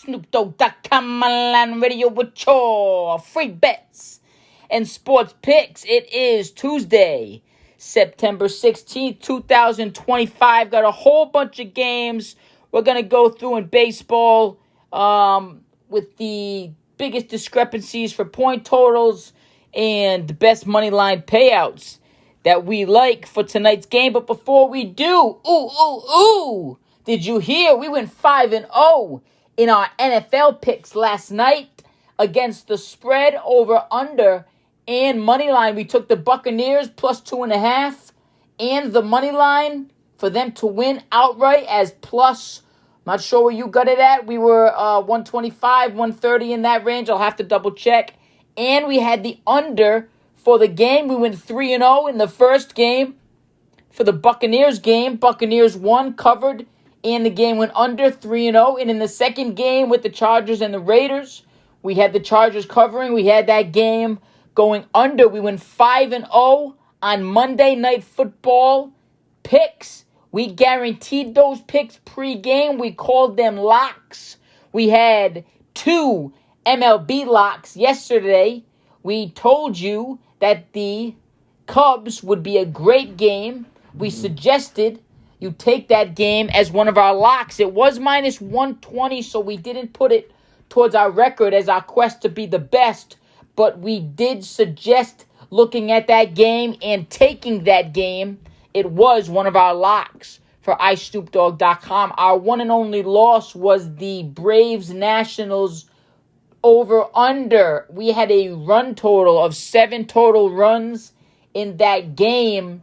SnoopDogg.com online radio with your free bets and sports picks. It is Tuesday, September 16th, 2025. Got a whole bunch of games we're going to go through in baseball with the biggest discrepancies for point totals and the best money line payouts that we like for tonight's game. But before we do, did you hear we went 5-0 in our NFL picks last night against the spread, over, under, and money line? We took the Buccaneers plus 2.5 and the money line for them to win outright as plus. Not sure where you got it at. We were 125, 130 in that range. I'll have to double check. And we had the under for the game. We went 3-0 in the first game for the Buccaneers game. Buccaneers won, covered, and the game went under 3-0. And in the second game with the Chargers and the Raiders, we had the Chargers covering. We had that game going under. We went 5-0 on Monday Night Football picks. We guaranteed those picks pre-game. We called them locks. We had 2 MLB locks yesterday. We told you that the Cubs would be a great game. We suggested you take that game as one of our locks. It was minus 120, so we didn't put it towards our record as our quest to be the best. But we did suggest looking at that game and taking that game. It was one of our locks for iSnoopDogg.com. Our one and only loss was the Braves-Nationals over-under. We had a run total of 7 total runs in that game.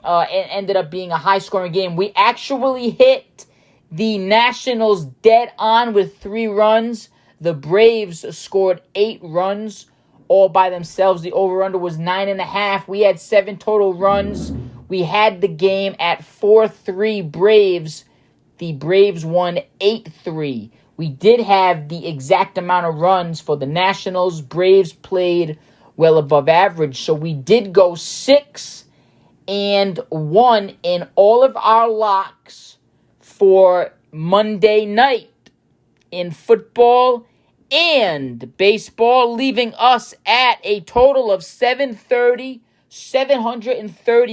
It ended up being a high-scoring game. We actually hit the Nationals dead on with 3 runs. The Braves scored 8 runs all by themselves. The over-under was 9.5. We had 7 total runs. We had the game at 4-3 Braves. The Braves won 8-3. We did have the exact amount of runs for the Nationals. Braves played well above average. So we did go 6-1 in all of our locks for Monday night in football and baseball, leaving us at a total of 730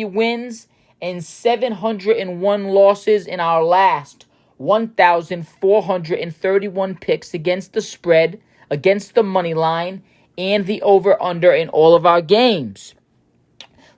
wins and 701 losses in our last 1,431 picks against the spread, against the money line, and the over-under in all of our games.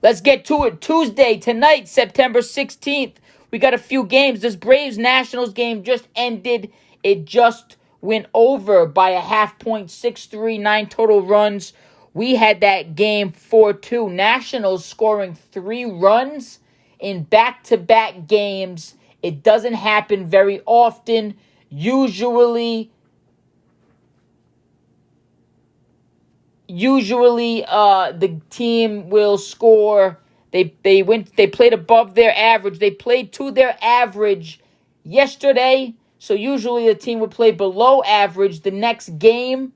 Let's get to it. Tuesday, tonight, September 16th, we got a few games. This Braves-Nationals game just ended. It just went over by a half point, 6-3, 9 total runs. We had that game 4-2. Nationals scoring 3 runs in back-to-back games. It doesn't happen very often. Usually the team will score. They played above their average. They played to their average yesterday. So usually the team would play below average the next game.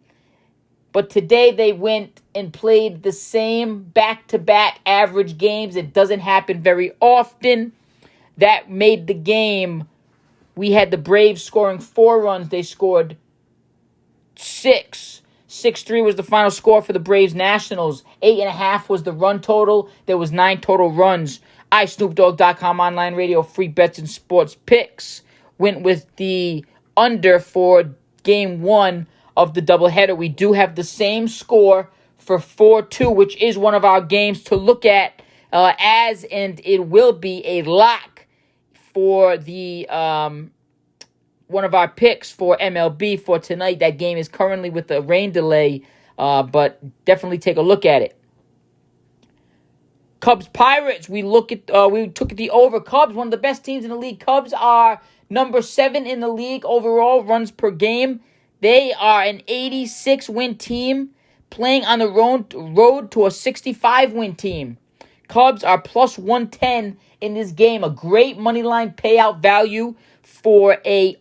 But today they went and played the same back-to-back average games. It doesn't happen very often. That made the game. We had the Braves scoring 4 runs. They scored 6. 6-3 was the final score for the Braves-Nationals. 8.5 was the run total. There was 9 total runs. iSnoopDogg.com online radio, free bets and sports picks. Went with the under for game 1 of the doubleheader. We do have the same score for 4-2, which is one of our games to look at and it will be a lock for the one of our picks for MLB for tonight. That game is currently with a rain delay, but definitely take a look at it. Cubs-Pirates, we took the over. Cubs, one of the best teams in the league. Cubs are number 7 in the league overall, runs per game. They are an 86-win team playing on the road to a 65-win team. Cubs are plus 110 in this game, a great money line payout value for a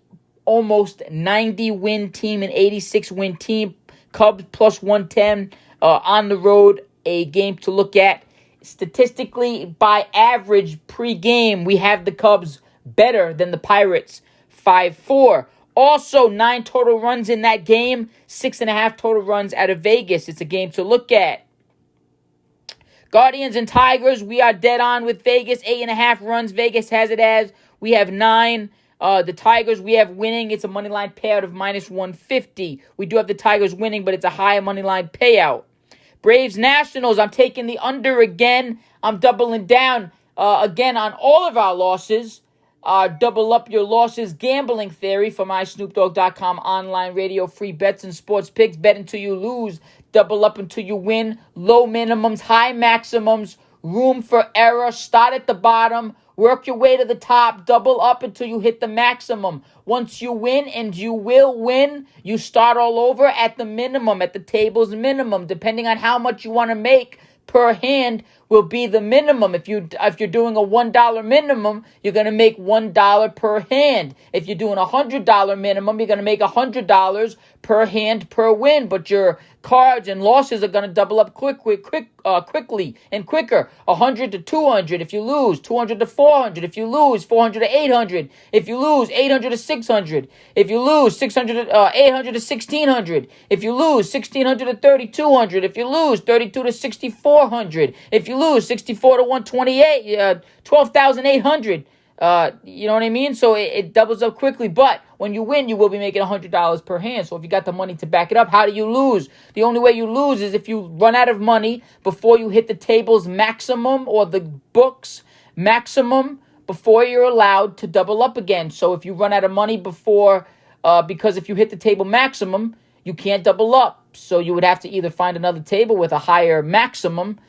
almost 90-win team, an 86-win team. Cubs plus 110 on the road, a game to look at. Statistically, by average pre-game, we have the Cubs better than the Pirates, 5-4. Also, 9 total runs in that game, 6.5 total runs out of Vegas. It's a game to look at. Guardians and Tigers, we are dead on with Vegas. 8.5 runs. Vegas has it as. We have 9. The Tigers, we have winning. It's a money line payout of minus 150. We do have the Tigers winning, but it's a higher money line payout. Braves Nationals, I'm taking the under again. I'm doubling down again on all of our losses. Double up your losses gambling theory for MySnoopDogg.com online radio free bets and sports picks. Bet until you lose. Double up until you win. Low minimums, high maximums. Room for error. Start at the bottom. Work your way to the top. Double up until you hit the maximum. Once you win, and you will win, you start all over at the minimum, at the table's minimum. Depending on how much you want to make per hand will be the minimum. If you're doing a $1 minimum, you're going to make $1 per hand. If you're doing a $100 minimum, you're going to make $100 per hand per win. But your cards and losses are going to double up quickly and quicker. 100 to 200 if you lose, 200 to 400 if you lose, 400 to 800 if you lose, 800 to 600 if you lose, 800 to 1600 if you lose, 1600 to 3200 if you lose, 32 to 6400 if you lose, 64 to 128, 12,800. You know what I mean? So it doubles up quickly. But when you win, you will be making $100 per hand. So if you got the money to back it up, how do you lose? The only way you lose is if you run out of money before you hit the table's maximum or the book's maximum before you're allowed to double up again. So if you run out of money before, because if you hit the table maximum, you can't double up. So you would have to either find another table with a higher maximum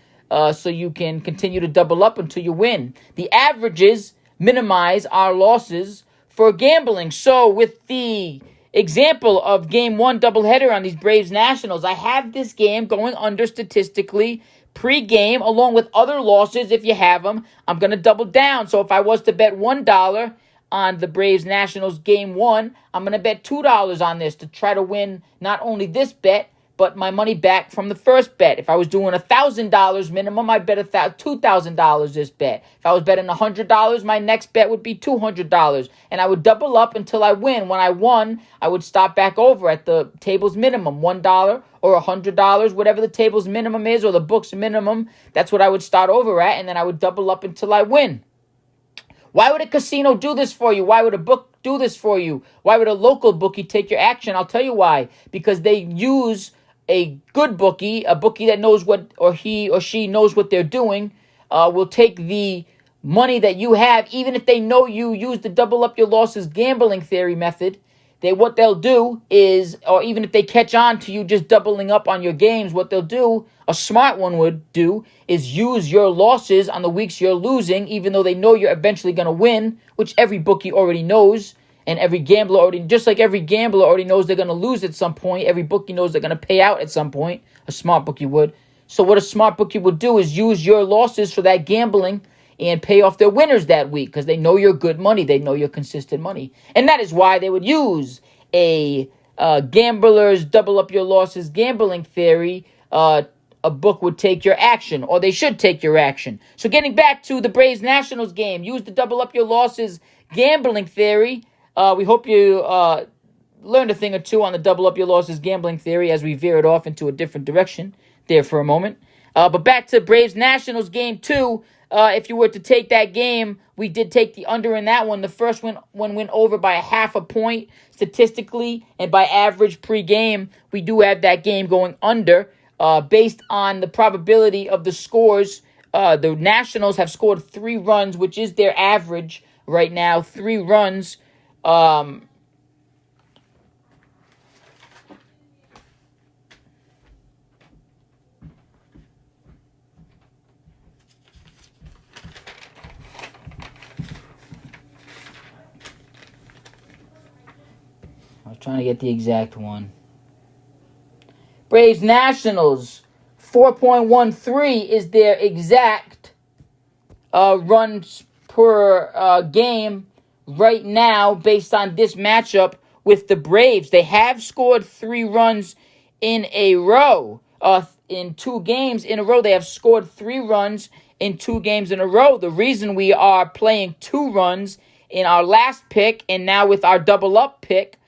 so you can continue to double up until you win. The averages minimize our losses for gambling. So with the example of game 1 doubleheader on these Braves Nationals, I have this game going under statistically pre-game along with other losses if you have them. I'm going to double down. So if I was to bet $1 on the Braves Nationals game 1, I'm going to bet $2 on this to try to win not only this bet, but my money back from the first bet. If I was doing $1,000 minimum, I'd bet $2,000 this bet. If I was betting $100, my next bet would be $200. And I would double up until I win. When I won, I would stop back over at the table's minimum, $1 or $100, whatever the table's minimum is or the book's minimum. That's what I would start over at, and then I would double up until I win. Why would a casino do this for you? Why would a book do this for you? Why would a local bookie take your action? I'll tell you why. Because they use a good bookie, a bookie that knows what, or he or she knows what they're doing, will take the money that you have, even if they know you use the double up your losses gambling theory method. What they'll do is, or even if they catch on to you just doubling up on your games, what they'll do, a smart one would do, is use your losses on the weeks you're losing, even though they know you're eventually going to win, which every bookie already knows. And every gambler already, just like every gambler already knows they're going to lose at some point, every bookie knows they're going to pay out at some point. A smart bookie would. So what a smart bookie would do is use your losses for that gambling and pay off their winners that week because they know you're good money. They know you're consistent money. And that is why they would use a gambler's double up your losses gambling theory. A book would take your action, or they should take your action. So getting back to the Braves Nationals game, use the double up your losses gambling theory. We hope you learned a thing or two on the double up your losses gambling theory as we veered off into a different direction there for a moment. But back to Braves Nationals game 2. If you were to take that game, we did take the under in that one. The first one went over by 0.5 point statistically, and by average pre-game, we do have that game going under based on the probability of the scores. The Nationals have scored 3 runs, which is their average right now, 3 runs. I was trying to get the exact one. Braves Nationals, 4.13 is their exact runs per game right now based on this matchup with the Braves. They have scored 3 runs in a row. In 2 games in a row, they have scored 3 runs in 2 games in a row. The reason we are playing 2 runs in our last pick and now with our double up pick,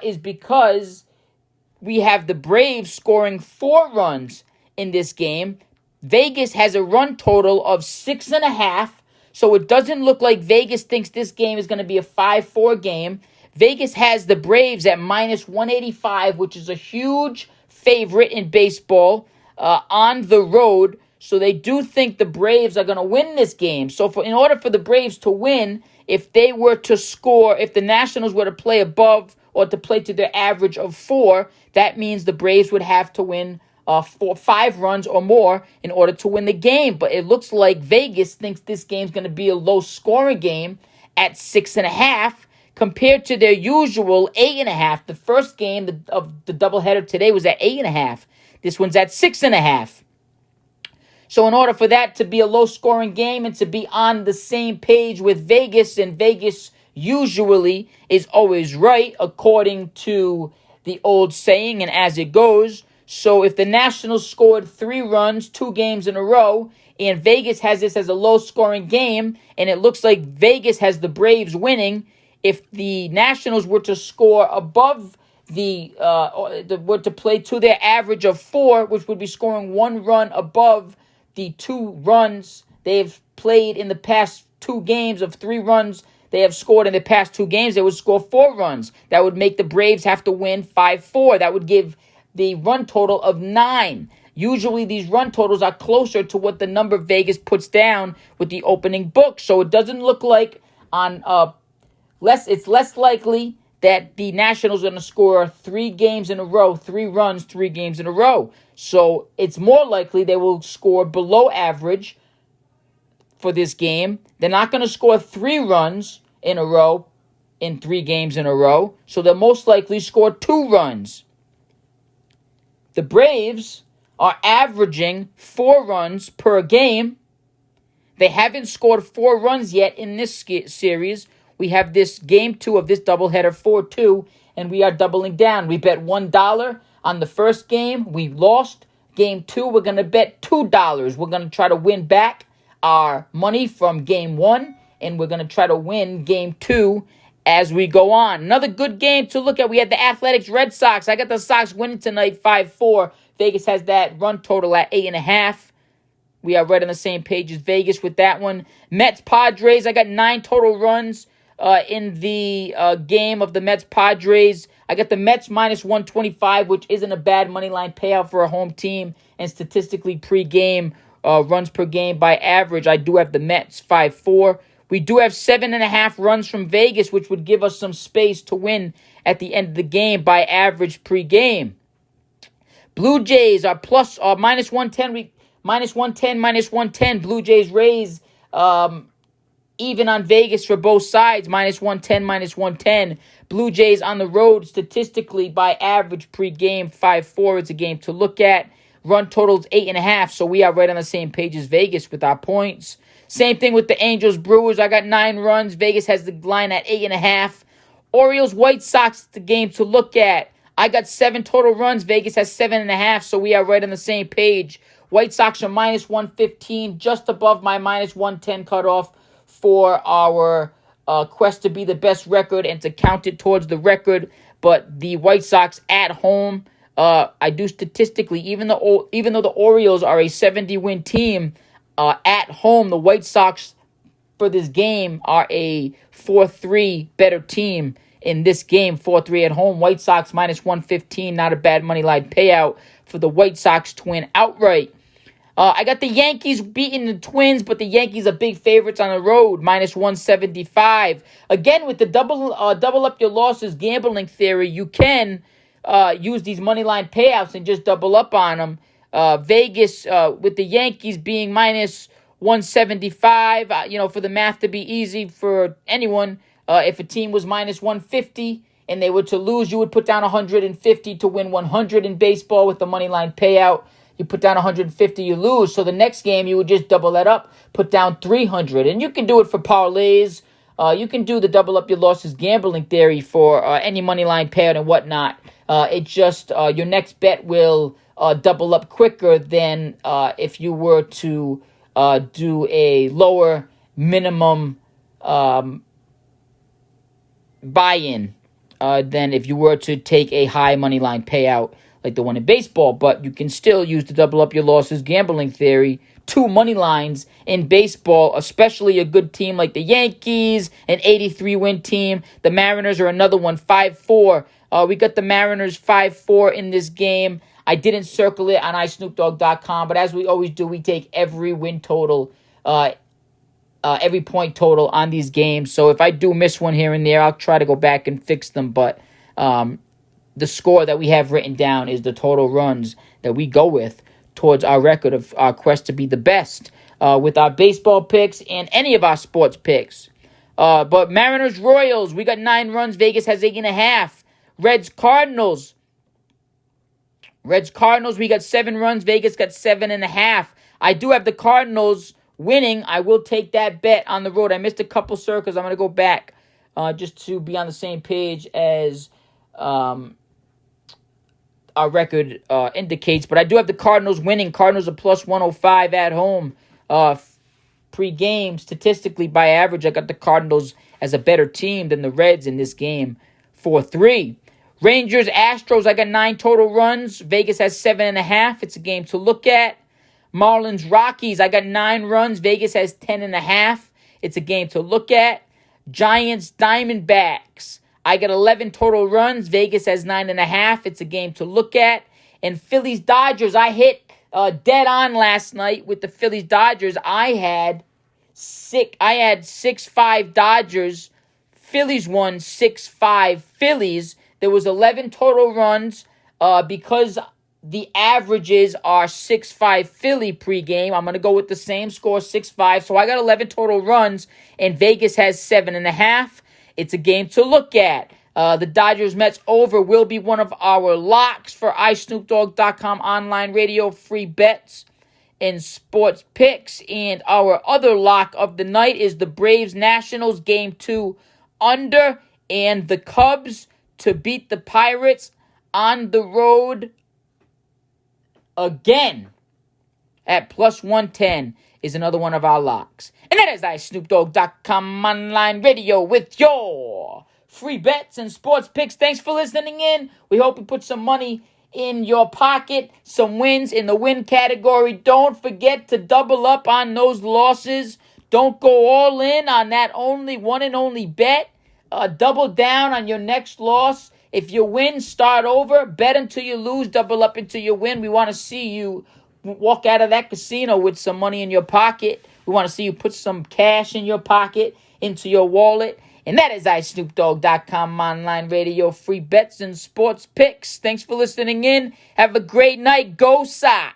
is because we have the Braves scoring 4 runs in this game. Vegas has a run total of 6.5, so it doesn't look like Vegas thinks this game is going to be a 5-4 game. Vegas has the Braves at minus 185, which is a huge favorite in baseball on the road. So they do think the Braves are going to win this game. So in order for the Braves to win, if they were to score, if the Nationals were to play above or to play to their average of 4, that means the Braves would have to win 5 runs or more in order to win the game. But it looks like Vegas thinks this game's going to be a low-scoring game at 6.5 compared to their usual 8.5. The first game of the doubleheader today was at 8.5. This one's at 6.5. So in order for that to be a low-scoring game and to be on the same page with Vegas, and Vegas usually is always right according to the old saying and as it goes. So if the Nationals scored 3 runs 2 games in a row, and Vegas has this as a low-scoring game, and it looks like Vegas has the Braves winning, if the Nationals were to score above were to play to their average of 4, which would be scoring 1 run above the 2 runs they've played in the past 2 games of 3 runs they have scored in the past 2 games, they would score 4 runs. That would make the Braves have to win 5-4. That would give the run total of 9. Usually these run totals are closer to what the number Vegas puts down with the opening book. So it doesn't look like it's less likely that the Nationals are going to score 3 games in a row, 3 runs, 3 games in a row. So it's more likely they will score below average for this game. They're not going to score 3 runs in a row in 3 games in a row. So they'll most likely score 2 runs. The Braves are averaging 4 runs per game. They haven't scored 4 runs yet in this series. We have this game 2 of this doubleheader 4-2, and we are doubling down. We bet $1 on the first game. We lost. Game 2, we're going to bet $2. We're going to try to win back our money from game 1, and we're going to try to win game 2 as we go on. Another good game to look at. We had the Athletics Red Sox. I got the Sox winning tonight 5-4. Vegas has that run total at 8.5. We are right on the same page as Vegas with that one. Mets Padres. I got 9 total runs in the game of the Mets Padres. I got the Mets minus 125, which isn't a bad money line payout for a home team. And statistically pre-game runs per game by average, I do have the Mets 5-4. We do have 7.5 runs from Vegas, which would give us some space to win at the end of the game by average pre-game. Blue Jays are minus 110. Minus 110, minus 110. Blue Jays Rays even on Vegas for both sides. Minus 110, minus 110. Blue Jays on the road statistically by average pre-game 5-4. It's a game to look at. Run totals 8.5. So we are right on the same page as Vegas with our points. Same thing with the Angels Brewers. I got 9 runs. Vegas has the line at 8.5. Orioles White Sox, the game to look at. I got 7 total runs. Vegas has 7.5. So we are right on the same page. White Sox are minus 115, just above my minus 110 cutoff for our quest to be the best record and to count it towards the record. But the White Sox at home, I do statistically, even though the Orioles are a 70-win team, at home, the White Sox for this game are a 4-3 better team in this game. 4-3 at home. White Sox minus 115, not a bad money line payout for the White Sox to win outright. I got the Yankees beating the Twins, but the Yankees are big favorites on the road, minus 175. Again, with the double up your losses gambling theory, you can use these money line payouts and just double up on them. Vegas, with the Yankees being minus 175, for the math to be easy for anyone, if a team was minus 150 and they were to lose, you would put down 150 to win 100 in baseball with the money line payout. You put down 150, you lose. So the next game, you would just double that up, put down 300. And you can do it for parlays. You can do the double up your losses gambling theory for any money line payout and whatnot. It just, your next bet will double up quicker than if you were to do a lower minimum buy-in. than if you were to take a high money line payout like the one in baseball. But you can still use the double up your losses gambling theory. 2 money lines in baseball, especially a good team like the Yankees, an 83-win team. The Mariners are another one, 5-4. We got the Mariners 5-4 in this game. I didn't circle it on iSnoopDogg.com, but as we always do, we take every win total, every point total on these games. So if I do miss one here and there, I'll try to go back and fix them. But the score that we have written down is the total runs that we go with towards our record of our quest to be the best with our baseball picks and any of our sports picks. But Mariners Royals, we got 9 runs. Vegas has 8.5. Reds Cardinals, we got 7 runs. Vegas got 7.5. I do have the Cardinals winning. I will take that bet on the road. I missed a couple circles. I'm going to go back just to be on the same page as our record indicates. But I do have the Cardinals winning. Cardinals are plus 105 at home. Pre-game, statistically, by average, I got the Cardinals as a better team than the Reds in this game, 4-3. Rangers Astros, I got 9 total runs. Vegas has 7.5. It's a game to look at. Marlins Rockies, I got 9 runs. Vegas has 10.5. It's a game to look at. Giants Diamondbacks, I got 11 total runs. Vegas has 9.5. It's a game to look at. And Phillies Dodgers, I hit dead on last night with the Phillies Dodgers. I had 6-5 Dodgers. Phillies won 6-5 Phillies. There was 11 total runs because the averages are 6-5 Philly pregame. I'm going to go with the same score, 6-5. So I got 11 total runs, and Vegas has 7.5. It's a game to look at. The Dodgers-Mets over will be one of our locks for iSnoopDogg.com online radio free bets and sports picks. And our other lock of the night is the Braves-Nationals game 2 under, and the Cubs to beat the Pirates on the road again at plus 110 is another one of our locks. And that is iSnoopDogg.com online radio with your free bets and sports picks. Thanks for listening in. We hope you put some money in your pocket, some wins in the win category. Don't forget to double up on those losses. Don't go all in on that only one and only bet. Double down on your next loss. If you win, start over. Bet until you lose. Double up until you win. We want to see you walk out of that casino with some money in your pocket. We want to see you put some cash in your pocket, into your wallet. And that is iSnoopDogg.com online radio free bets and sports picks. Thanks for listening in. Have a great night. Go Sox.